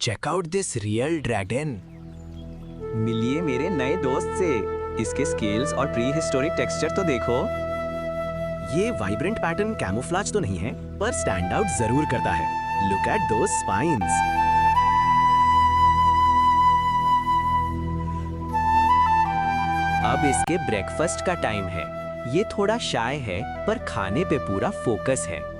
Check out this real dragon. मिलिए मेरे नए दोस्त से। इसके स्केल्स और प्री हिस्टोरिक टेक्सचर तो देखो। ये वाइब्रेंट पैटर्न कैमोफ्लेज तो नहीं है, पर स्टैंड आउट जरूर करता है। Look at those spines. अब इसके ब्रेकफास्ट का टाइम है। ये थोड़ा शाय है, पर खाने पे पूरा फोकस है।